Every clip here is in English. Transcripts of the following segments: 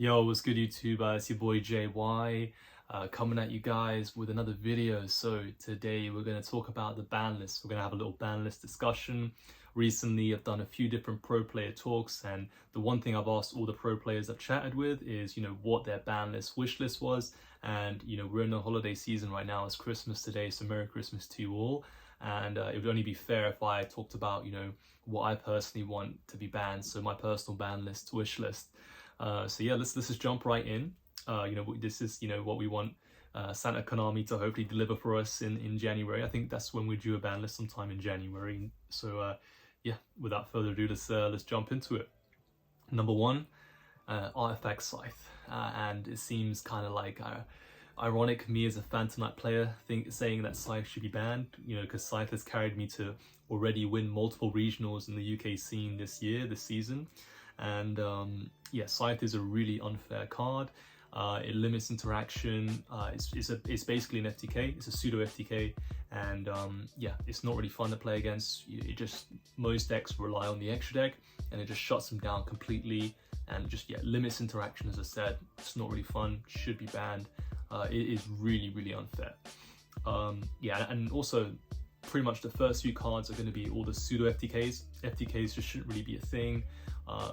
Yo, what's good YouTube? It's your boy JY coming at you guys with another video. So today we're going to talk about the ban list. We're going to have a little ban list discussion. Recently I've done a few different pro player talks, and the one thing I've asked all the pro players I've chatted with is, what their ban list wish list was. And we're in the holiday season right now. It's Christmas today, so Merry Christmas to you all. And it would only be fair if I talked about what I personally want to be banned, so my personal ban list wish list. So yeah, let's just jump right in. This is what we want Santa Konami to hopefully deliver for us in January. I think that's when we do a ban list, sometime in January. So yeah, without further ado, let's jump into it. Number one, Artifact Scythe, and it seems kind of like ironic, me as a Phantomite player saying that Scythe should be banned, because Scythe has carried me to already win multiple regionals in the UK scene this season. And yeah, Scythe is a really unfair card. It limits interaction. It's basically an FTK. It's a pseudo FTK, and yeah, it's not really fun to play against. Most decks rely on the extra deck, and it just shuts them down completely, and just limits interaction. As I said, it's not really fun. Should be banned. It is really unfair. Yeah, and also pretty much the first few cards are going to be all the pseudo FTKs. FTKs just shouldn't really be a thing.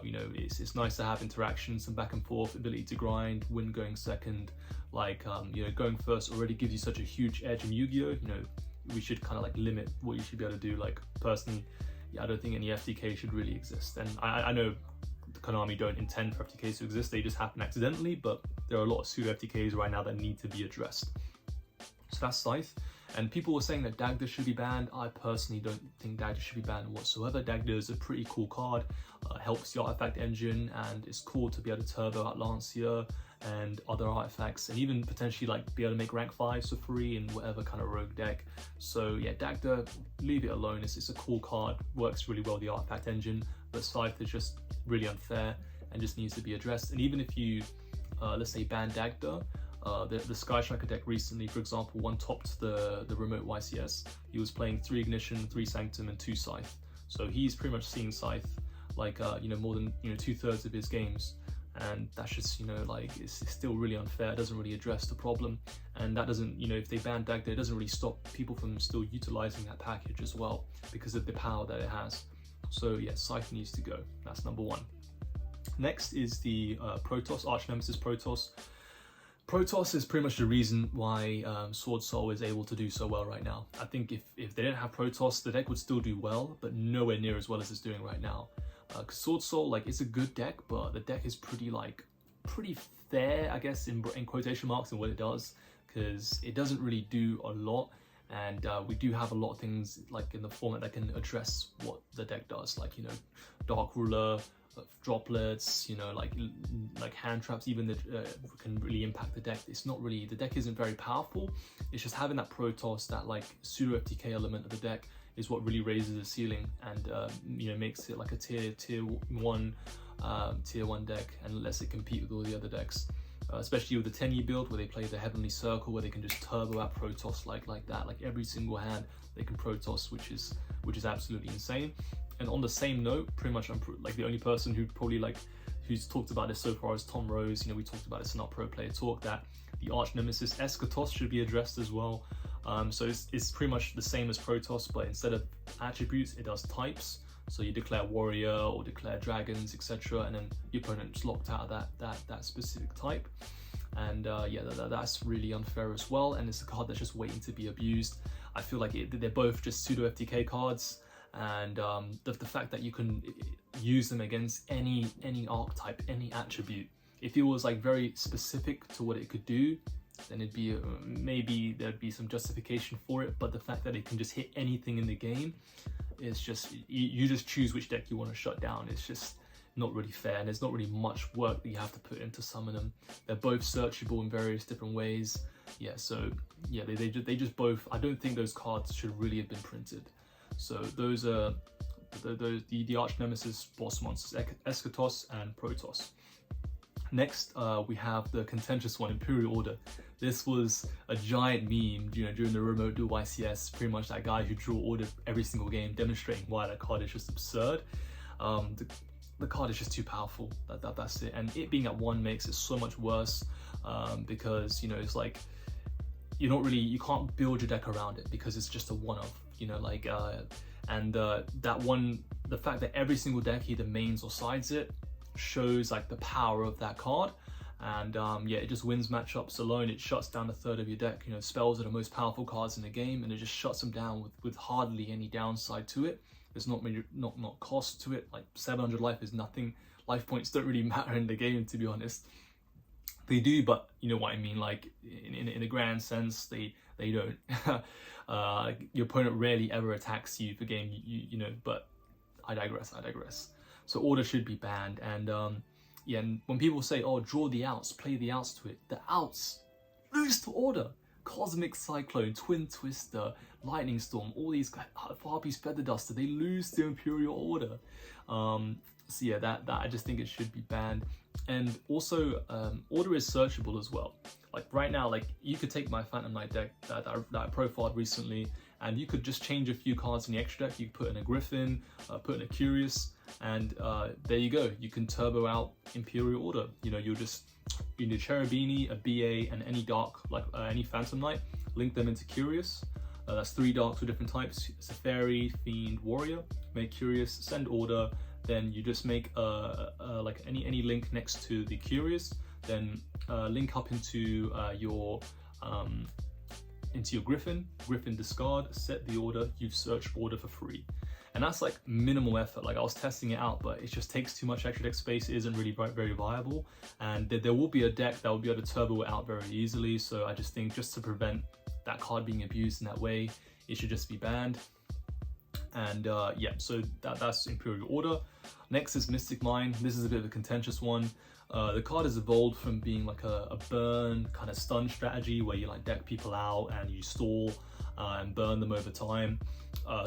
It's nice to have interaction, some back and forth, ability to grind, win going second. Going first already gives you such a huge edge in Yu-Gi-Oh! We should kind of limit what you should be able to do. Personally, I don't think any FTK should really exist. And I know Konami don't intend for FTKs to exist, they just happen accidentally, but there are a lot of pseudo FTKs right now that need to be addressed. So that's Scythe. And people were saying that Dagda should be banned. I personally don't think Dagda should be banned whatsoever. Dagda is a pretty cool card, helps the artifact engine, and it's cool to be able to turbo out Lancia and other artifacts, and even potentially be able to make rank 5s for free in whatever kind of rogue deck. So yeah, Dagda, leave it alone. It's a cool card, works really well, the artifact engine, but Scythe is just really unfair and just needs to be addressed. And even if you, let's say, ban Dagda, the Sky Striker deck recently, for example, one-topped the remote YCS. He was playing 3 Ignition, 3 Sanctum, and 2 Scythe. So he's pretty much seeing Scythe more than 2/3 of his games, and that's just it's still really unfair. It doesn't really address the problem, and that doesn't if they ban Dagda, it doesn't really stop people from still utilizing that package as well because of the power that it has. So yeah, Scythe needs to go. That's number one. Next is the Protos, Archnemeses Protos. Protos is pretty much the reason why Sword Soul is able to do so well right now. I think if they didn't have Protos, the deck would still do well, but nowhere near as well as it's doing right now. Because Sword Soul, it's a good deck, but the deck is pretty fair, I guess, in quotation marks, in what it does, because it doesn't really do a lot. And we do have a lot of things in the format that can address what the deck does, Dark Ruler, droplets, like hand traps, even that can really impact the deck. It's not really, the deck isn't very powerful. It's just having that Protoss, that pseudo FTK element of the deck, is what really raises the ceiling and makes it like a tier one deck, and lets it compete with all the other decks. Especially with the 10-year build where they play the Heavenly Circle, where they can just turbo out Protoss like that. Every single hand they can Protoss, which is absolutely insane. And on the same note, pretty much I'm the only person who probably who's talked about this so far is Tom Rose. We talked about this in our pro player talk, that the Archnemeses Eschatos should be addressed as well. So it's pretty much the same as Protoss, but instead of attributes, it does types. So you declare warrior or declare dragons, etc., and then your opponent's locked out of that specific type. And yeah, that's really unfair as well. And it's a card that's just waiting to be abused. I feel like they're both just pseudo FTK cards, and the fact that you can use them against any archetype, any attribute. If it was very specific to what it could do, then it'd be maybe there'd be some justification for it. But the fact that it can just hit anything in the game, it's just you just choose which deck you want to shut down. It's just not really fair, and there's not really much work that you have to put into some of them. They're both searchable in various different ways. Yeah, so yeah, they just both, I don't think those cards should really have been printed. So those are the Archnemeses boss monsters, Eschatos and Protos. Next, we have the contentious one, Imperial Order. This was a giant meme, during the remote duel YCS. Pretty much that guy who drew order every single game, demonstrating why that card is just absurd. the card is just too powerful. That's it. And it being at 1 makes it so much worse, because, you know, it's like you can't build your deck around it because it's just a one-off, you know, like the fact that every single deck either mains or sides it shows like the power of that card. And yeah, it just wins matchups alone. It shuts down a third of your deck. You know, spells are the most powerful cards in the game, and it just shuts them down with hardly any downside to it. There's not cost to it. Like 700 life is nothing. Life points don't really matter in the game, to be honest. They do, but you know what I mean. Like in a grand sense, they don't. Your opponent rarely ever attacks you for game. You know, but I digress. So order should be banned, and yeah, and when people say, oh, draw the outs, play the outs to it, the outs lose to order. Cosmic Cyclone, Twin Twister, Lightning Storm, all these Farpi's Feather Duster, they lose to Imperial Order. So yeah, that I just think it should be banned. And also, order is searchable as well. Like right now, like you could take my Phantom Knight deck that I profiled recently, and you could just change a few cards in the extra deck. You could put in a Griffin, put in a Curious, and there you go. You can turbo out Imperial Order. You know, you need Cherubini, a BA, and any dark, like any Phantom Knight, link them into Curious. That's 3 darks with different types. It's a Fairy, Fiend, Warrior. Make Curious, send Order. Then you just make like any link next to the Curious. Then link up into your Griffin. Griffin discard, set the order. You've searched Order for free. And that's like minimal effort. Like I was testing it out, but it just takes too much extra deck space. It isn't really very viable. And there will be a deck that will be able to turbo it out very easily. So I just think just to prevent that card being abused in that way, it should just be banned. And yeah, so that's Imperial Order. Next is Mystic Mine. This is a bit of a contentious one. The card has evolved from being like a burn kind of stun strategy where you like deck people out and you stall and burn them over time,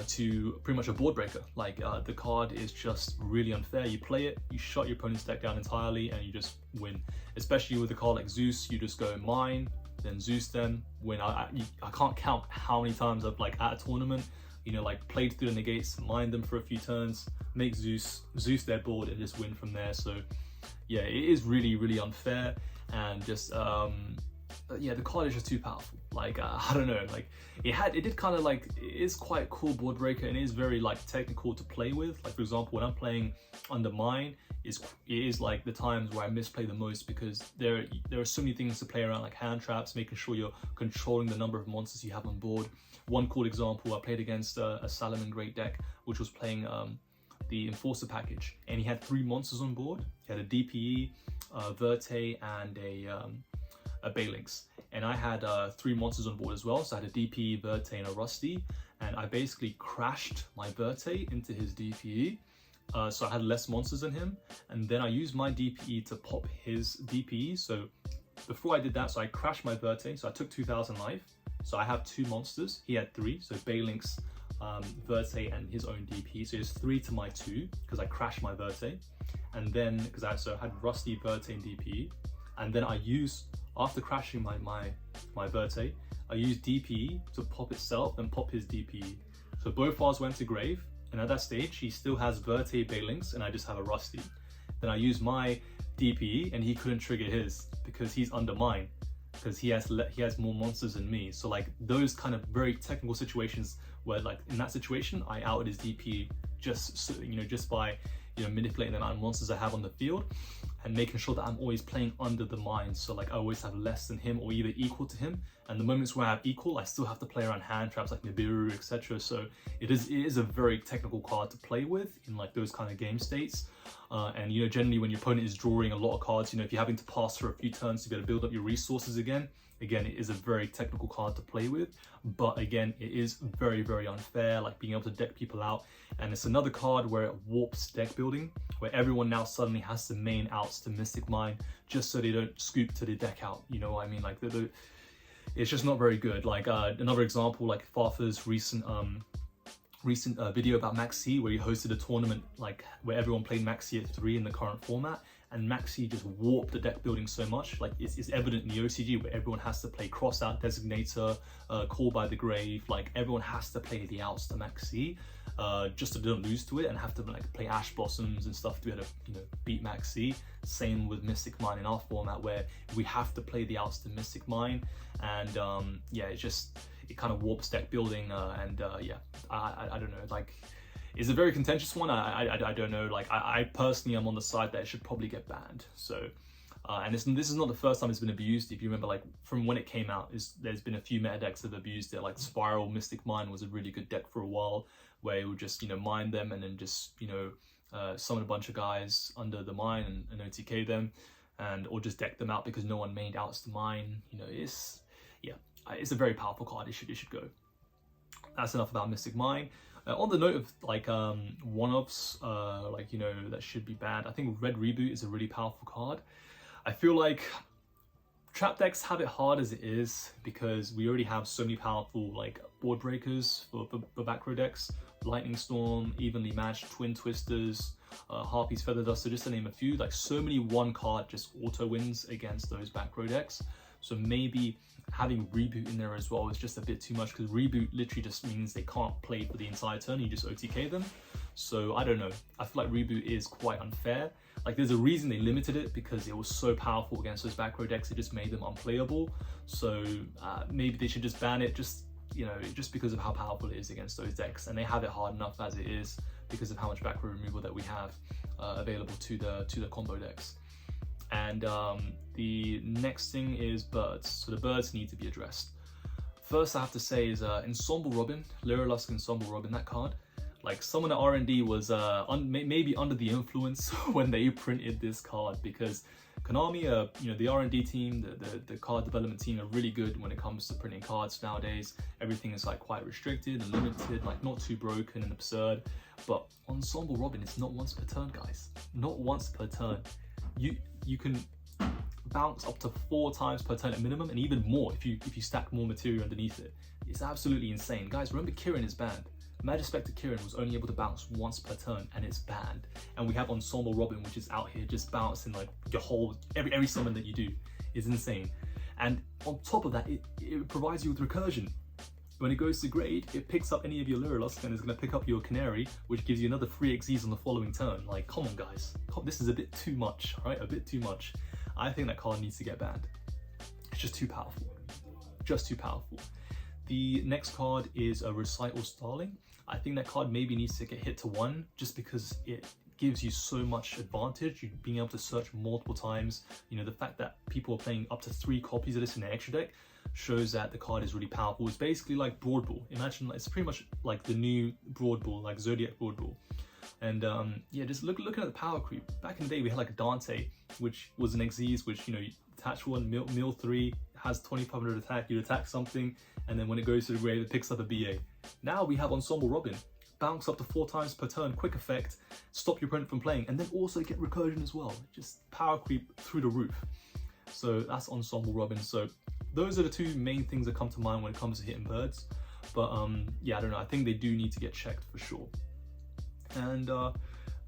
to pretty much a board breaker. Like the card is just really unfair. You play it, you shut your opponent's deck down entirely, and you just win. Especially with a card like Zeus, you just go mine, then Zeus, then win. I can't count how many times I've like at a tournament, you know, like played through the negates, mined them for a few turns, make Zeus their board, and just win from there. So yeah, it is really unfair, and just yeah, the card is just too powerful. Like I don't know, like it did kind of like, it is quite a cool board breaker, and it is very like technical to play with. Like for example, when I'm playing under mine, it is like the times where I misplay the most, because there are so many things to play around, like hand traps, making sure you're controlling the number of monsters you have on board. One cool example, I played against a Salomon Great deck, which was playing the Enforcer package, and he had 3 monsters on board. He had a DPE, Verte, and a Banlist. And I had 3 monsters on board as well, so I had a DPE, Verte, and a Rusty, and I basically crashed my Verte into his DPE, so I had less monsters than him, and then I used my DPE to pop his DPE. So before I did that, so I crashed my Verte, so I took 2000 life, so I have 2 monsters, he had 3, so Banlist, Verte, and his own DPE, so it's 3 to my 2, because I crashed my Verte, and then, because I had Rusty, Verte, and DPE, and then I used, after crashing my Verte, I used DPE to pop itself and pop his DPE. So both files went to grave, and at that stage, he still has Verte, Banlist, and I just have a Rusty. Then I used my DPE, and he couldn't trigger his, because he's under mine, because he has more monsters than me. So like those kind of very technical situations where, like in that situation, I outed his DPE just by manipulating the amount of monsters I have on the field, and making sure that I'm always playing under the mine. So like I always have less than him or either equal to him. And the moments where I have equal, I still have to play around hand traps like Nibiru, etc. So it is a very technical card to play with in like those kind of game states. And generally when your opponent is drawing a lot of cards, if you're having to pass for a few turns to be able to build up your resources again, it is a very technical card to play with. But again, it is very unfair, like being able to deck people out. And it's another card where it warps deck building, where everyone now suddenly has to main outs to Mystic Mine just so they don't scoop to the deck out. You know what I mean? Like it's just not very good. Like another example, like Farfa's recent video about Maxi, where he hosted a tournament like where everyone played Maxi at 3 in the current format, and Maxi just warped the deck building so much. Like it's evident in the OCG where everyone has to play Crossout, Designator, Call by the Grave. Like everyone has to play the outs to Maxi, just so they don't lose to it and have to like play Ash Blossoms and stuff to be able to beat Maxi. Same with Mystic Mine in our format where we have to play the outs to Mystic Mine, and yeah, it kind of warps deck building, yeah, I don't know, like it's a very contentious one. I don't know, like I personally am on the side that it should probably get banned. So and this is not the first time it's been abused. If you remember, like from when it came out, there's been a few meta decks that have abused it. Like Spiral Mystic Mine was a really good deck for a while, where it would just mine them and then just summon a bunch of guys under the mine and OTK them, or just deck them out because no one mained outs to mine. It's a very powerful card. It should go. That's enough about Mystic Mine. On the note of like one-offs, that should be banned, I think Red Reboot is a really powerful card. I feel like trap decks have it hard as it is because we already have so many powerful like board breakers for back row decks. Lightning Storm, Evenly Matched, Twin Twisters, Harpy's Feather Duster, just to name a few. Like so many one card just auto wins against those back row decks. So maybe having Reboot in there as well is just a bit too much, because Reboot literally just means they can't play for the entire turn, you just OTK them. So I don't know, I feel like Reboot is quite unfair. Like there's a reason they limited it, because it was so powerful against those back row decks, it just made them unplayable. So maybe they should just ban it, just because of how powerful it is against those decks, and they have it hard enough as it is because of how much back row removal that we have available to the combo decks. And the next thing is birds. So the birds need to be addressed. First I have to say is Ensemble Robin, Lyrilusc Ensemble Robin, that card. Like someone at R&D was maybe under the influence when they printed this card, because Konami, the R&D team, the card development team are really good when it comes to printing cards nowadays. Everything is like quite restricted and limited, like not too broken and absurd. But Ensemble Robin is not once per turn, guys. Not once per turn. You can bounce up to 4 times per turn at minimum, and even more if you stack more material underneath it. It's absolutely insane. Guys, remember Kirin is banned. Magispector Kirin was only able to bounce once per turn, and it's banned. And we have Ensemble Robin, which is out here just bouncing like your whole every summon that you do. Is insane. And on top of that, it provides you with recursion. When it goes to grade, it picks up any of your Lyrilusc and is going to pick up your Canary, which gives you another 3 XYZ on the following turn. Like, come on guys, this is a bit too much, right? A bit too much. I think that card needs to get banned. It's just too powerful. Just too powerful. The next card is a Recital Starling. I think that card maybe needs to get hit to 1, just because it gives you so much advantage. You being able to search multiple times. The fact that people are playing up to 3 copies of this in their extra deck shows that the card is really powerful. It's basically like Broad Ball. Imagine it's pretty much like the new Broad Ball, like Zodiac Broad Ball. And yeah, just looking at the power creep. Back in the day, we had like a Dante, which was an XYZ, which you attach 1, mill 3, has 2500 attack. You attack something, and then when it goes to the grave, it picks up a BA. Now we have Ensemble Robin, bounce up to 4 times per turn, quick effect, stop your opponent from playing, and then also get recursion as well. Just power creep through the roof. So that's Ensemble Robin. So those are the 2 main things that come to mind when it comes to hitting birds. But yeah, I don't know, I think they do need to get checked for sure. And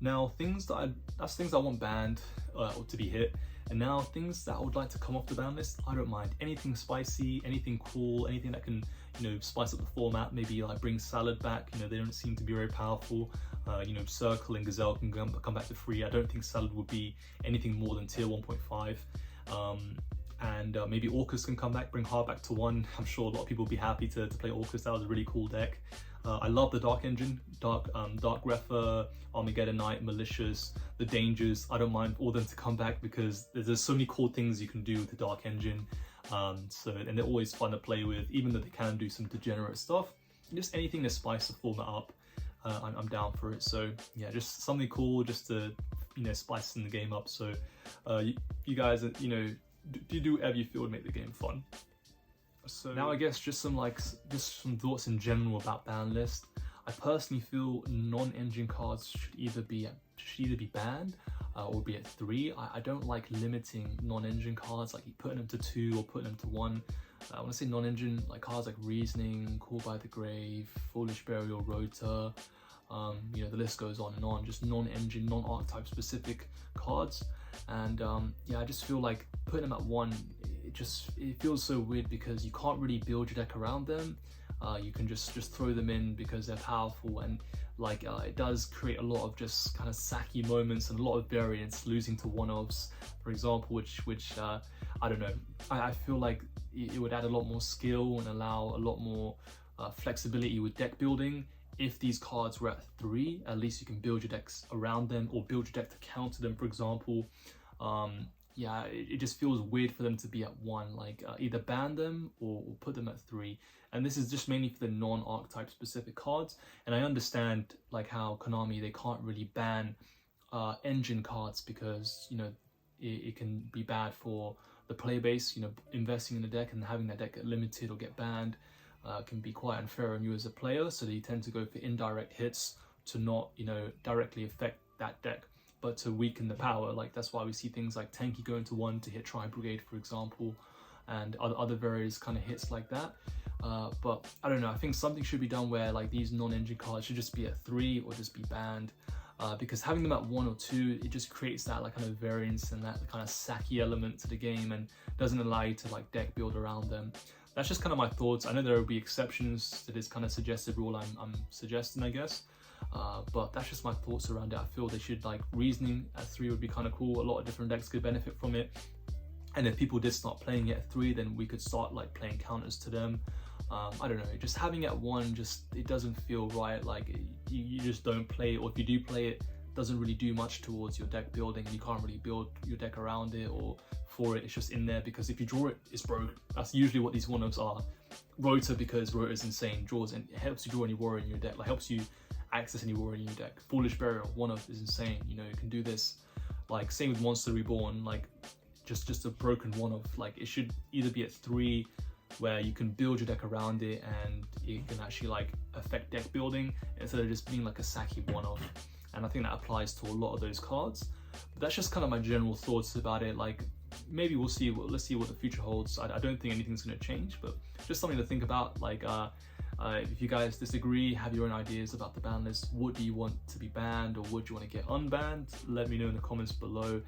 now that's things I want banned or to be hit. And now things that I would like to come off the ban list, I don't mind. Anything spicy, anything cool, anything that can spice up the format, maybe like bring Salad back. They don't seem to be very powerful. Circle and Gazelle can come back to 3. I don't think Salad would be anything more than tier 1.5. And maybe Orcus can come back, bring Heart back to 1. I'm sure a lot of people will be happy to play Orcus. That was a really cool deck. I love the Dark Engine, Dark Grepher, Armageddon Knight, Malicious, the Dangers. I don't mind all them to come back, because there's so many cool things you can do with the Dark Engine. And they're always fun to play with, even though they can do some degenerate stuff. Just anything to spice the format up, I'm down for it. So yeah, just something cool just to spice the game up. So you guys, do whatever you feel would make the game fun. So now I guess just some thoughts in general about Banlist. I personally feel non-engine cards should either be banned or be at 3. I don't like limiting non-engine cards, like putting them to 2 or putting them to 1. When I say non-engine, like cards like Reasoning, Call by the Grave, Foolish Burial, Rota, the list goes on and on. Just non-engine, non-archetype specific cards. And yeah, I just feel like putting them at 1, it feels so weird because you can't really build your deck around them. You can just throw them in because they're powerful, and like it does create a lot of just kind of sacky moments and a lot of variance, losing to 1-ofs, for example, which I don't know. I feel like it would add a lot more skill and allow a lot more flexibility with deck building. If these cards were at 3, at least you can build your decks around them, or build your deck to counter them, for example. Yeah, it just feels weird for them to be at 1. Like either ban them or put them at 3. And this is just mainly for the non-archetype specific cards. And I understand like how Konami, they can't really ban engine cards because, you know, it can be bad for the player base. You know, investing in the deck and having that deck get limited or get banned can be quite unfair on you as a player. So they tend to go for indirect hits to not, you know, directly affect that deck, but to weaken the power. Like that's why we see things like Tanky go into 1 to hit tri-brigade, for example, and other various kind of hits like that. But I don't know, I think something should be done where like these non-engine cards should just be at 3 or just be banned, because having them at 1 or 2, it just creates that like kind of variance and that kind of sacky element to the game, and doesn't allow you to like deck build around them. That's just kind of my thoughts. I know there will be exceptions to this kind of suggested rule I'm suggesting, I guess. But that's just my thoughts around it. I feel they should, like, reasoning at 3 would be kind of cool. A lot of different decks could benefit from it. And if people did start playing it at 3, then we could start like playing counters to them. I don't know, just having it at 1, it doesn't feel right. Like you just don't play it, or if you do play it, doesn't really do much towards your deck building, and you can't really build your deck around it or for it. It's just in there because if you draw it, it's broke. That's usually what these 1-ofs are. Rotor, because Rotor is insane, draws, and it helps you draw any warrior in your deck, like helps you access any warrior in your deck. Foolish Burial, 1-off is insane. You know, you can do this. Like same with Monster Reborn, like just a broken 1-off. Like it should either be at 3, where you can build your deck around it and it can actually like affect deck building, instead of just being like a sacky 1-off. And I think that applies to a lot of those cards. But that's just kind of my general thoughts about it. Like maybe let's see what the future holds. I don't think anything's going to change, but just something to think about. Like if you guys disagree, have your own ideas about the ban list, what do you want to be banned, or what do you want to get unbanned? Let me know in the comments below.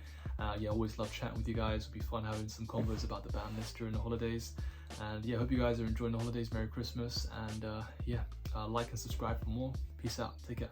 Yeah, always love chatting with you guys. It'll be fun having some convos about the ban list during the holidays. And yeah, hope you guys are enjoying the holidays. Merry Christmas, and yeah, like and subscribe for more. Peace out. Take care.